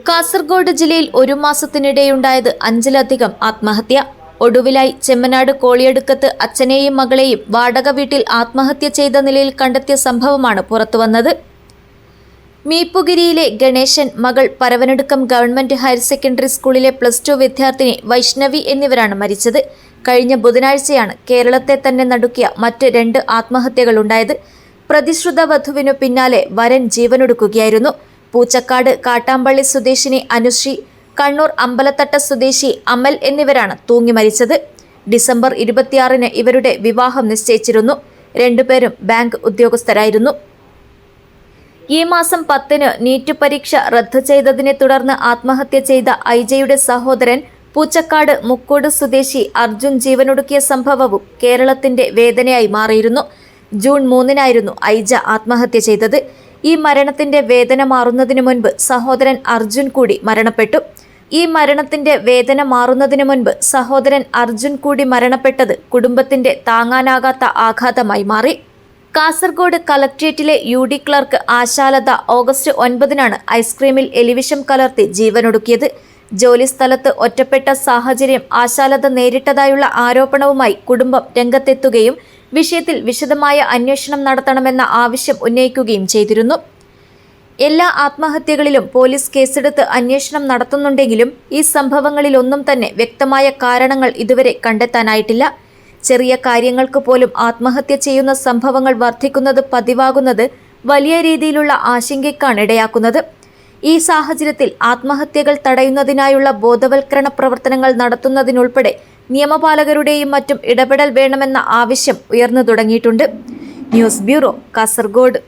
കാസർഗോഡ് ജില്ലയിൽ ഒരു മാസത്തിനിടെയുണ്ടായത് 5-ലധികം ആത്മഹത്യ. ഒടുവിലായി ചെമ്മനാട് കോളിയടുക്കത്ത് അച്ഛനെയും മകളെയും വാടക വീട്ടിൽ ആത്മഹത്യ ചെയ്ത നിലയിൽ കണ്ടെത്തിയ സംഭവമാണ് പുറത്തുവന്നത്. മീപ്പുഗിരിയിലെ ഗണേശൻ, മകൾ പരവനടുക്കം ഗവൺമെന്റ് ഹയർ സെക്കൻഡറി സ്കൂളിലെ +2 വിദ്യാർത്ഥിനി വൈഷ്ണവി എന്നിവരാണ് മരിച്ചത്. കഴിഞ്ഞ ബുധനാഴ്ചയാണ് കേരളത്തെ തന്നെ നടുക്കിയ മറ്റ് 2 ആത്മഹത്യകളുണ്ടായത്. പ്രതിശ്രുത വധുവിനു പിന്നാലെ വരൻ ജീവനൊടുക്കുകയായിരുന്നു. പൂച്ചക്കാട് കാട്ടാമ്പള്ളി സ്വദേശിനി അനുശ്രീ, കണ്ണൂർ അമ്പലത്തട്ട സ്വദേശി അമൽ എന്നിവരാണ് തൂങ്ങി മരിച്ചത്. ഡിസംബർ 26-ന് ഇവരുടെ വിവാഹം നിശ്ചയിച്ചിരുന്നു. 2 പേരും ബാങ്ക് ഉദ്യോഗസ്ഥരായിരുന്നു. ഈ മാസം 10-ന് നീറ്റ് പരീക്ഷ റദ്ദ് ചെയ്തതിനെ തുടർന്ന് ആത്മഹത്യ ചെയ്ത ഐജയുടെ സഹോദരൻ പൂച്ചക്കാട് മുക്കോട് സ്വദേശി അർജുൻ ജീവനൊടുക്കിയ സംഭവവും കേരളത്തിന്റെ വേദനയായി മാറിയിരുന്നു. ജൂൺ 3-നായിരുന്നു ഐജ ആത്മഹത്യ ചെയ്തത്. ഈ മരണത്തിന്റെ വേദന മാറുന്നതിനു മുൻപ് സഹോദരൻ അർജുൻ കൂടി മരണപ്പെട്ടത് കുടുംബത്തിന്റെ താങ്ങാനാകാത്ത ആഘാതമായി മാറി. കാസർഗോഡ് കളക്ട്രേറ്റിലെ UD ക്ലർക്ക് ആശാലത ഓഗസ്റ്റ് 9-നാണ് ഐസ്ക്രീമിൽ എലിവിഷം കലർത്തി ജീവനൊടുക്കിയത്. ജോലിസ്ഥലത്ത് ഒറ്റപ്പെട്ട സാഹചര്യം ആശാലത നേരിട്ടതായുള്ള ആരോപണവുമായി കുടുംബം രംഗത്തെത്തുകയും വിഷയത്തിൽ വിശദമായ അന്വേഷണം നടത്തണമെന്ന ആവശ്യം ഉന്നയിക്കുകയും ചെയ്തിരുന്നു. എല്ലാ ആത്മഹത്യകളിലും പോലീസ് കേസെടുത്ത് അന്വേഷണം നടത്തുന്നുണ്ടെങ്കിലും ഈ സംഭവങ്ങളിലൊന്നും തന്നെ വ്യക്തമായ കാരണങ്ങൾ ഇതുവരെ കണ്ടെത്താനായിട്ടില്ല. ചെറിയ കാര്യങ്ങൾക്ക് പോലും ആത്മഹത്യ ചെയ്യുന്ന സംഭവങ്ങൾ വർദ്ധിക്കുന്നത് പതിവാകുന്നത് വലിയ രീതിയിലുള്ള ആശങ്കയ്ക്കാണ് ഇടയാക്കുന്നത്. ഈ സാഹചര്യത്തിൽ ആത്മഹത്യകൾ തടയുന്നതിനായുള്ള ബോധവൽക്കരണ പ്രവർത്തനങ്ങൾ നടത്തുന്നതിനുൾപ്പെടെ നിയമപാലകരുടെയും മറ്റും ഇടപെടൽ വേണമെന്ന ആവശ്യം ഉയർന്നു തുടങ്ങിയിട്ടുണ്ട്. News bureau, Kasaragod.